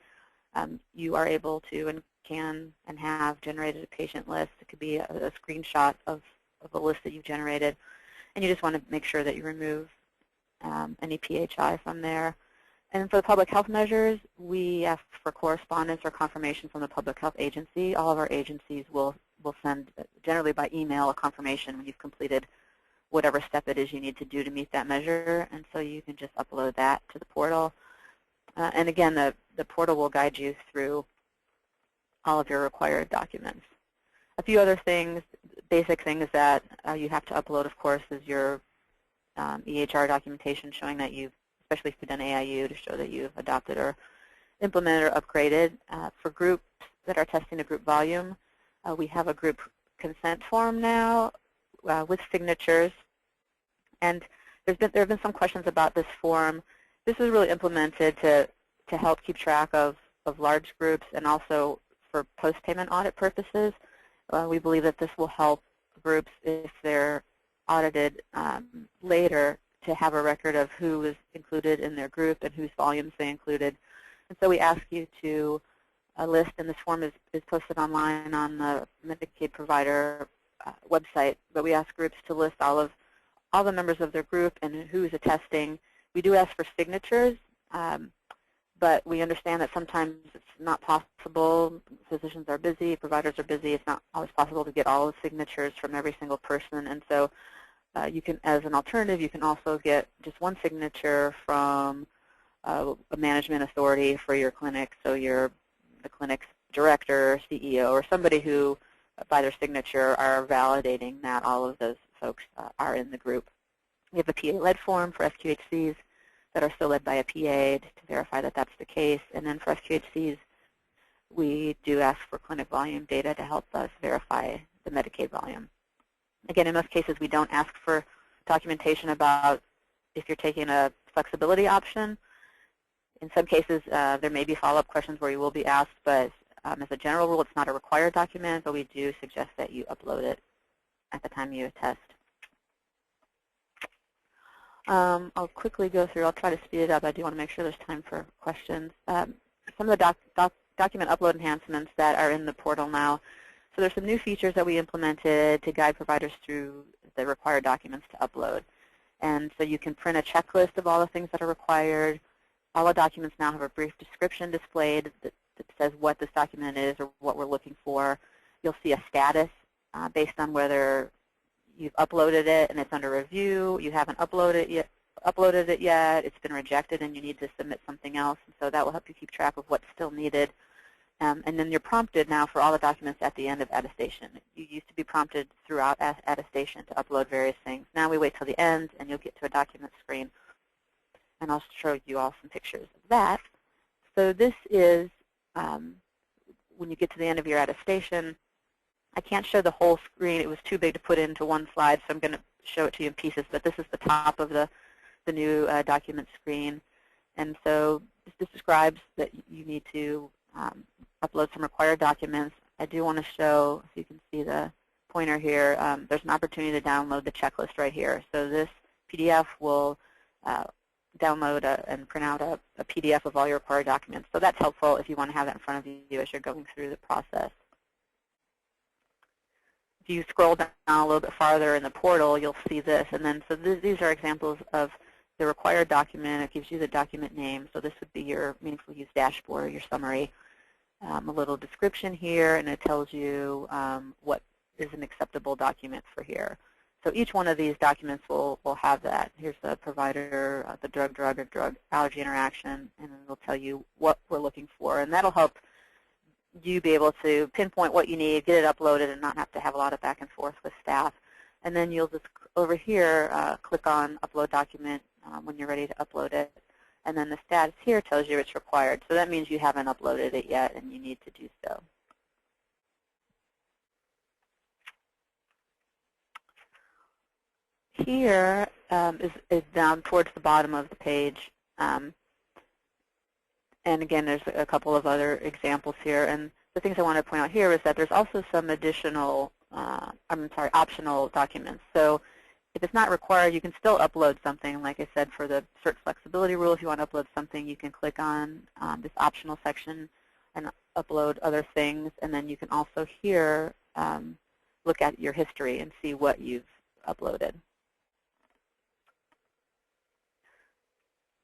you are able to and can and have generated a patient list. It could be a screenshot of a list that you've generated, and you just want to make sure that you remove any PHI from there. And for the public health measures, we ask for correspondence or confirmation from the public health agency. All of our agencies will send, generally by email, a confirmation when you've completed whatever step it is you need to do to meet that measure, and so you can just upload that to the portal. And again, the portal will guide you through all of your required documents. A few other things, basic things that you have to upload, of course, is your EHR documentation showing that you've, especially if you've done AIU, to show that you've adopted or implemented or upgraded. For groups that are testing a group volume, we have a group consent form now with signatures. And there have been some questions about this form. This is really implemented to help keep track of large groups and also for post-payment audit purposes. We believe that this will help groups if they're audited later to have a record of who was included in their group and whose volumes they included. And so we ask you to list, and this form is posted online on the Medicaid provider website, but we ask groups to list all the members of their group and who's attesting. We do ask for signatures, but we understand that sometimes it's not possible. Physicians are busy, providers are busy. It's not always possible to get all the signatures from every single person, and so you can, as an alternative, you can also get just one signature from a management authority for your clinic, so the clinic's director, CEO, or somebody who, by their signature, are validating that all of those folks are in the group. We have a PA-led form for SQHCs that are still led by a PA to verify that that's the case, and then for SQHCs, we do ask for clinic volume data to help us verify the Medicaid volume. Again, in most cases, we don't ask for documentation about if you're taking a flexibility option. In some cases, there may be follow-up questions where you will be asked, but as a general rule, it's not a required document, but we do suggest that you upload it at the time you attest. I'll quickly go through. I'll try to speed it up. I do want to make sure there's time for questions. Some of the document upload enhancements that are in the portal now. So there's some new features that we implemented to guide providers through the required documents to upload. And so you can print a checklist of all the things that are required. All the documents now have a brief description displayed that says what this document is or what we're looking for. You'll see a status based on whether you've uploaded it and it's under review, you haven't uploaded it yet, it's been rejected and you need to submit something else. And so that will help you keep track of what's still needed. And then you're prompted now for all the documents at the end of attestation. You used to be prompted throughout attestation to upload various things. Now we wait till the end and you'll get to a document screen. And I'll show you all some pictures of that. So this is when you get to the end of your attestation. I can't show the whole screen. It was too big to put into one slide, so I'm going to show it to you in pieces. But this is the top of the new document screen. And so this describes that you need to upload some required documents. I do want to show, if you can see the pointer here, there's an opportunity to download the checklist right here. So this PDF will download and print out a PDF of all your required documents. So that's helpful if you want to have that in front of you as you're going through the process. If you scroll down a little bit farther in the portal, you'll see this. And then, so these are examples of the required document. It gives you the document name. So this would be your meaningful use dashboard, your summary. A little description here, and it tells you what is an acceptable document for here. So each one of these documents will have that. Here's the provider, the drug-drug or drug-allergy interaction, and it'll tell you what we're looking for. And that'll help you be able to pinpoint what you need, get it uploaded, and not have to have a lot of back and forth with staff. And then you'll just, over here, click on Upload Document when you're ready to upload it. And then the status here tells you it's required. So that means you haven't uploaded it yet, and you need to do so. Here is down towards the bottom of the page. And again, there's a couple of other examples here. And the things I want to point out here is that there's also some additional, optional documents. So if it's not required, you can still upload something. Like I said, for the cert flexibility rule, if you want to upload something, you can click on this optional section and upload other things. And then you can also here look at your history and see what you've uploaded.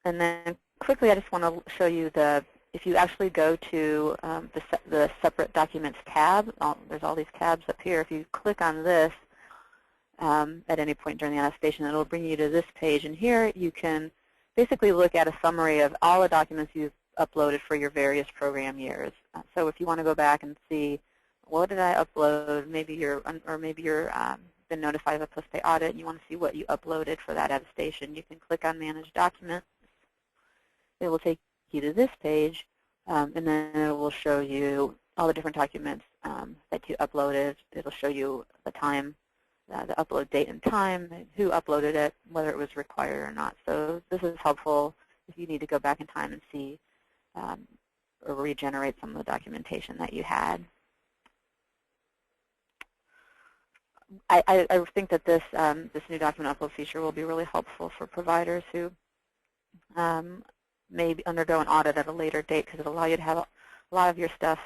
And then quickly, I just want to show you if you actually go to the separate documents tab, there's all these tabs up here. If you click on this at any point during the attestation, it'll bring you to this page. And here you can basically look at a summary of all the documents you've uploaded for your various program years. So if you want to go back and see, what did I upload? Maybe you're been notified of a post-pay audit and you want to see what you uploaded for that attestation. You can click on Manage Documents. It will take you to this page, and then it will show you all the different documents that you uploaded. It'll show you the time, the upload date and time, who uploaded it, whether it was required or not. So this is helpful if you need to go back in time and see or regenerate some of the documentation that you had. I think that this new document upload feature will be really helpful for providers who may undergo an audit at a later date, because it'll allow you to have a lot of your stuff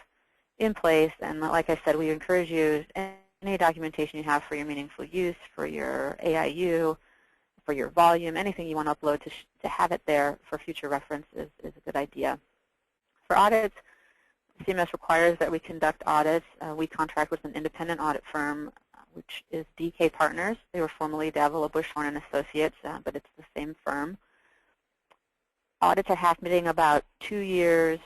in place. And like I said, we encourage you, any documentation you have for your meaningful use, for your AIU, for your volume, anything you want to upload to have it there for future reference is a good idea. For audits, CMS requires that we conduct audits. We contract with an independent audit firm, which is DK Partners. They were formerly Davila Bushorn & Associates, but it's the same firm. Audits are happening about 2 years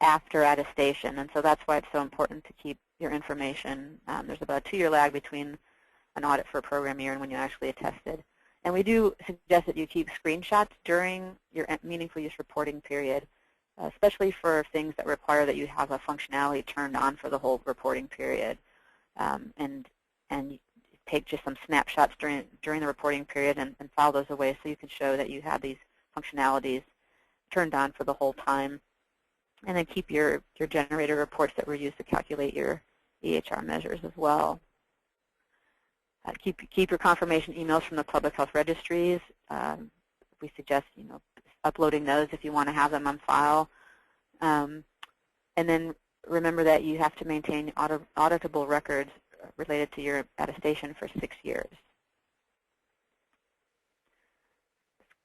after attestation, and so that's why it's so important to keep your information. There's about a 2-year lag between an audit for a program year and when you actually attested. And we do suggest that you keep screenshots during your meaningful use reporting period, especially for things that require that you have a functionality turned on for the whole reporting period. And take just some snapshots during the reporting period and file those away so you can show that you have these functionalities turned on for the whole time. And then keep your generated reports that were used to calculate your EHR measures as well. Keep your confirmation emails from the public health registries. We suggest uploading those if you want to have them on file. And then remember that you have to maintain auditable records related to your attestation for 6 years.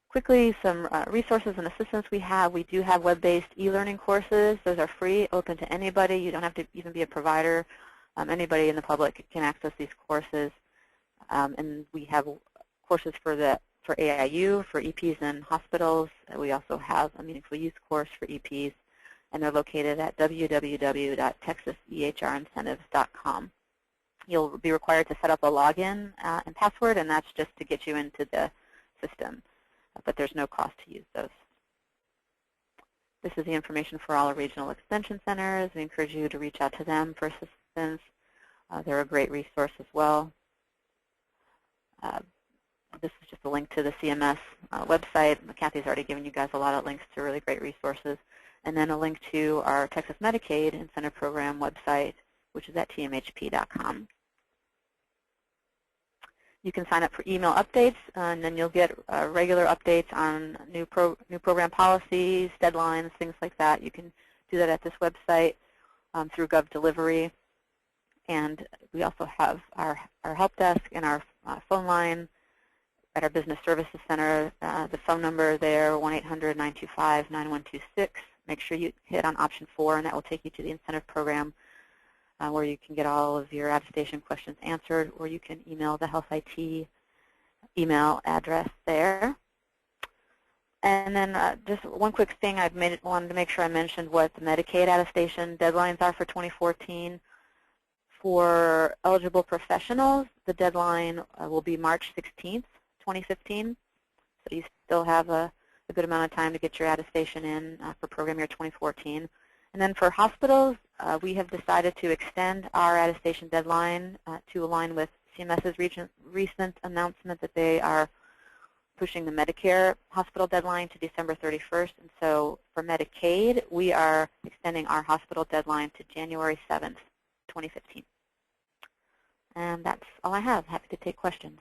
Quickly, some resources and assistance we have. We do have web-based e-learning courses. Those are free, open to anybody. You don't have to even be a provider. Anybody in the public can access these courses. And we have courses for AIU, for EPs in hospitals. We also have a meaningful use course for EPs, and they're located at www.texasehrincentives.com. You'll be required to set up a login and password, and that's just to get you into the system. But there's no cost to use those. This is the information for all our regional extension centers. We encourage you to reach out to them for assistance. They're a great resource as well. This is just a link to the CMS website. Kathy's already given you guys a lot of links to really great resources. and then a link to our Texas Medicaid Incentive Program website, which is at tmhp.com. You can sign up for email updates, and then you'll get regular updates on new program policies, deadlines, things like that. You can do that at this website through GovDelivery. And we also have our help desk and our phone line at our Business Services Center. The phone number there, 1-800-925-9126. Make sure you hit on option 4, and that will take you to the incentive program where you can get all of your attestation questions answered, or you can email the Health IT email address there. And then just one quick thing, wanted to make sure I mentioned what the Medicaid attestation deadlines are for 2014. For eligible professionals, the deadline will be March 16th, 2015. So you still have a good amount of time to get your attestation in for program year 2014. And then for hospitals, we have decided to extend our attestation deadline to align with CMS's recent announcement that they are pushing the Medicare hospital deadline to December 31st. And so for Medicaid, we are extending our hospital deadline to January 7th, 2015. And that's all I have. Happy to take questions.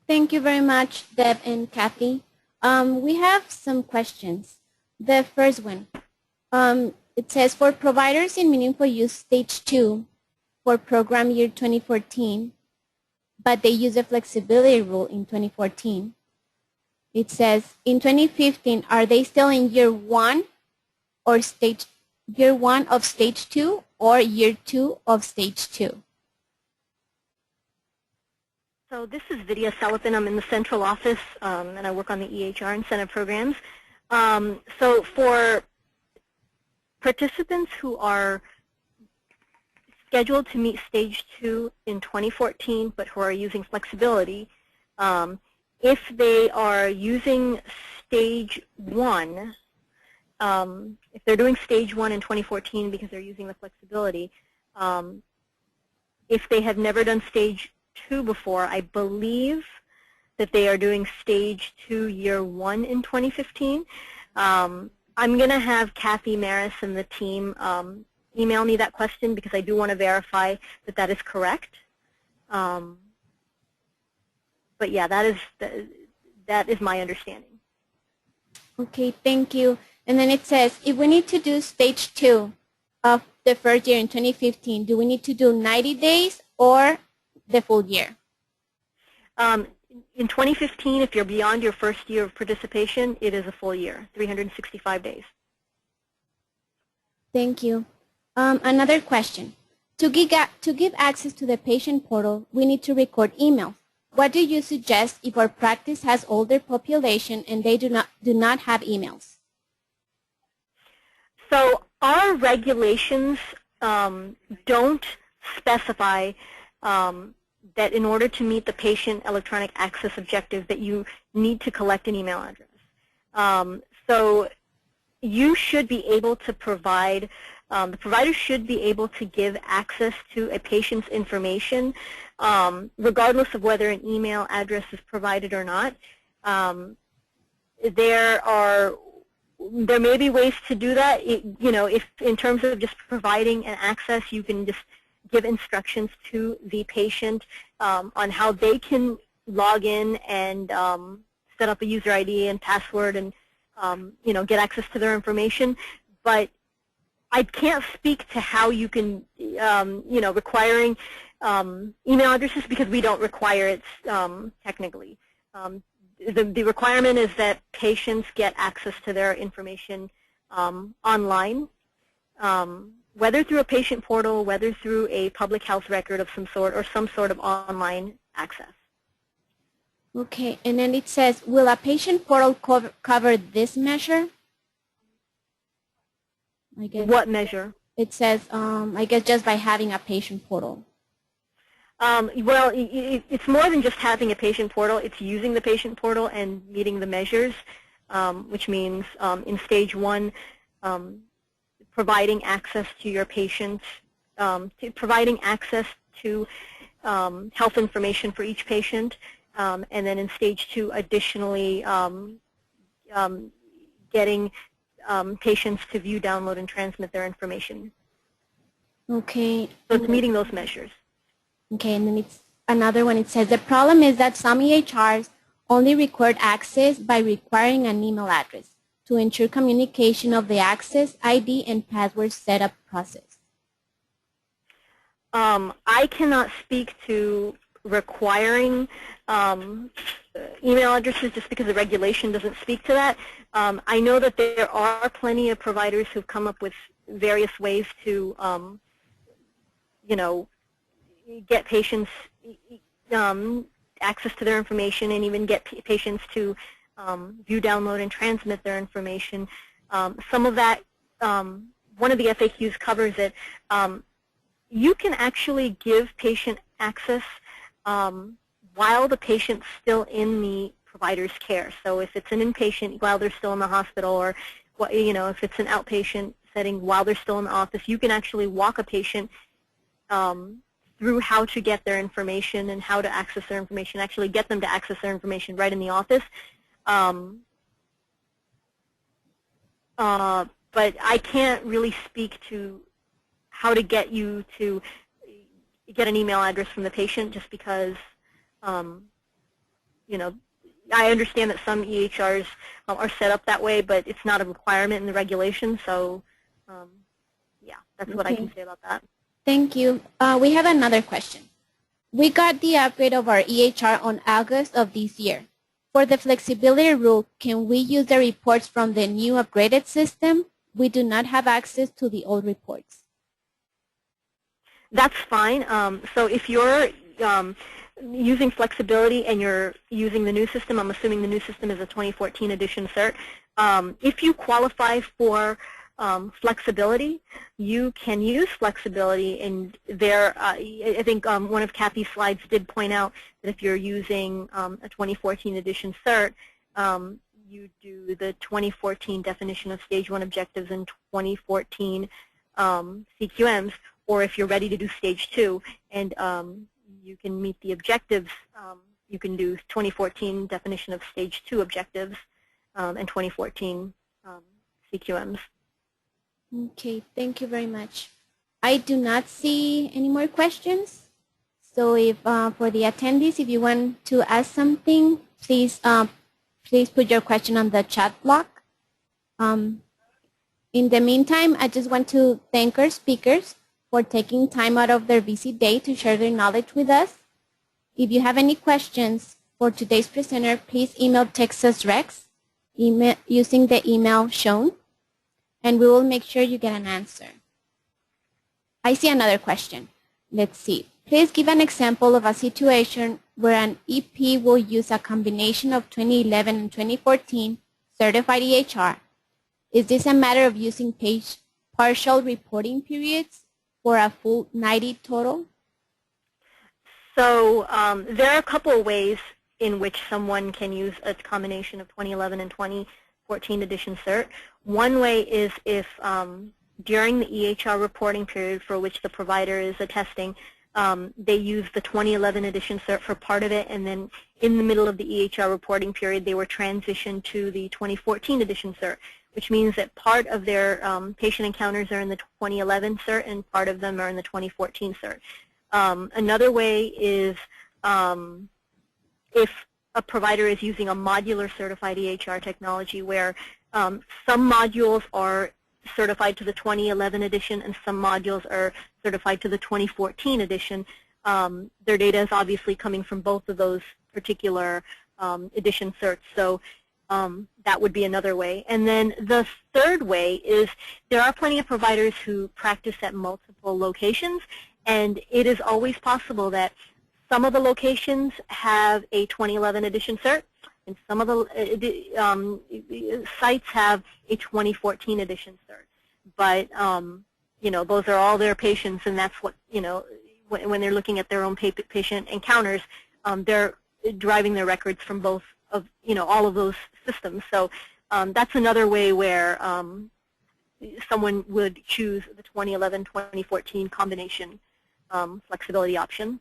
Thank you very much, Deb and Kathy. We have some questions. The first one, it says, for providers in meaningful use stage 2 for program year 2014, but they use a flexibility rule in 2014. It says, in 2015, are they still in year 1 or year 1 of stage 2 or year 2 of stage 2? So this is Vidya Selipin. I'm in the central office, and I work on the EHR incentive programs. So for participants who are scheduled to meet stage 2 in 2014, but who are using flexibility, if they are using stage 1, if they're doing stage 1 in 2014 because they're using the flexibility, if they have never done stage 2 before, I believe that they are doing stage 2 year 1 in 2015. I'm going to have Kathy Maris and the team email me that question because I do want to verify that that is correct. But yeah, that is my understanding. Okay, thank you. And then it says, if we need to do stage 2 of the first year in 2015, do we need to do 90 days or the full year? In 2015, if you're beyond your first year of participation, it is a full year, 365 days. Thank you. Another question. To give access to the patient portal, we need to record emails. What do you suggest if our practice has older population and they do not have emails? So our regulations don't specify that in order to meet the patient electronic access objective that you need to collect an email address. So you should be able to provide, the provider should be able to give access to a patient's information regardless of whether an email address is provided or not. There may be ways to do that. If in terms of just providing an access, you can just give instructions to the patient on how they can log in and set up a user ID and password and get access to their information. But I can't speak to how you can, requiring email addresses because we don't require it technically. The requirement is that patients get access to their information online, whether through a patient portal, whether through a public health record of some sort, or some sort of online access. Okay, and then it says, will a patient portal cover this measure? I guess What measure? It says, I guess just by having a patient portal. Well, it's more than just having a patient portal. It's using the patient portal and meeting the measures, which means in stage 1, providing access to your patient, providing access to health information for each patient, and then in stage 2, additionally getting patients to view, download, and transmit their information. Okay. So it's meeting those measures. Okay, and then it's another one. It says the problem is that some EHRs only record access by requiring an email address to ensure communication of the access, ID, and password setup process. I cannot speak to requiring email addresses just because the regulation doesn't speak to that. I know that there are plenty of providers who've come up with various ways to, get patients access to their information and even get patients to view, download, and transmit their information. Some of that, one of the FAQs covers it. You can actually give patient access while the patient's still in the provider's care. So if it's an inpatient while they're still in the hospital, or if it's an outpatient setting while they're still in the office, you can actually walk a patient through how to get their information and how to access their information, actually get them to access their information right in the office. But I can't really speak to how to get you to get an email address from the patient, just because, I understand that some EHRs are set up that way, but it's not a requirement in the regulation. So, yeah, that's what I can say about that. Thank you. We have another question. We got the upgrade of our EHR on August of this year. For the flexibility rule, can we use the reports from the new upgraded system? We do not have access to the old reports. That's fine. So if you're using flexibility and you're using the new system, I'm assuming the new system is a 2014 edition cert. If you qualify for flexibility, you can use flexibility, and there, I think one of Kathy's slides did point out that if you're using a 2014 edition cert, you do the 2014 definition of stage 1 objectives and 2014 CQMs, or if you're ready to do stage 2 and you can meet the objectives, you can do 2014 definition of stage 2 objectives and 2014 CQMs. Okay, thank you very much. I do not see any more questions. So if for the attendees, if you want to ask something, please please put your question on the chat block. In the meantime, I just want to thank our speakers for taking time out of their busy day to share their knowledge with us. If you have any questions for today's presenter, please email Texas Rex using the email shown, and we will make sure you get an answer. I see another question. Let's see. Please give an example of a situation where an EP will use a combination of 2011 and 2014 certified EHR. Is this a matter of using partial reporting periods for a full 90 total? So there are a couple of ways in which someone can use a combination of 2011 and 2014 edition cert. One way is if during the EHR reporting period for which the provider is attesting, they use the 2011 edition cert for part of it, and then in the middle of the EHR reporting period, they were transitioned to the 2014 edition cert, which means that part of their patient encounters are in the 2011 cert and part of them are in the 2014 cert. Another way is if a provider is using a modular certified EHR technology where some modules are certified to the 2011 edition and some modules are certified to the 2014 edition. Their data is obviously coming from both of those particular edition certs. So that would be another way. And then the third way is there are plenty of providers who practice at multiple locations, and it is always possible that some of the locations have a 2011 edition cert, and some of the sites have a 2014 edition cert. But those are all their patients, and that's what when they're looking at their own patient encounters, they're deriving their records from both of all of those systems. So that's another way where someone would choose the 2011-2014 combination flexibility option.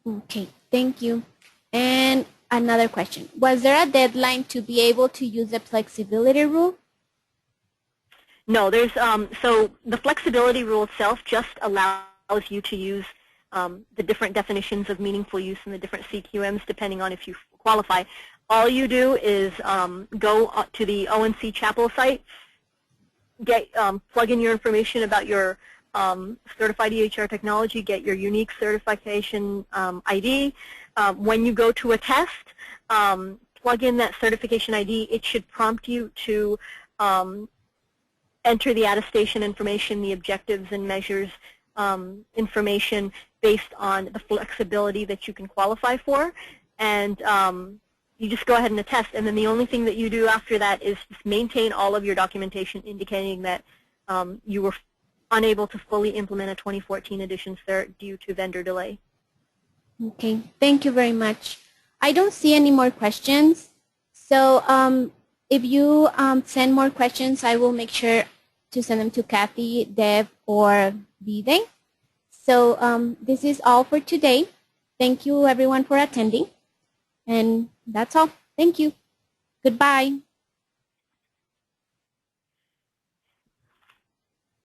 Okay, thank you. And another question. Was there a deadline to be able to use the flexibility rule? No, there's so the flexibility rule itself just allows you to use the different definitions of meaningful use and the different CQMs depending on if you qualify. All you do is go to the ONC Chapel site, plug in your information about your certified EHR technology, get your unique certification ID. When you go to a test, plug in that certification ID. It should prompt you to enter the attestation information, the objectives and measures information based on the flexibility that you can qualify for. And you just go ahead and attest. And then the only thing that you do after that is just maintain all of your documentation indicating that you were unable to fully implement a 2014 edition cert due to vendor delay. Okay, thank you very much. I don't see any more questions. So if you send more questions, I will make sure to send them to Kathy, Deb, or Vide. So this is all for today. Thank you everyone for attending. And that's all. Thank you. Goodbye.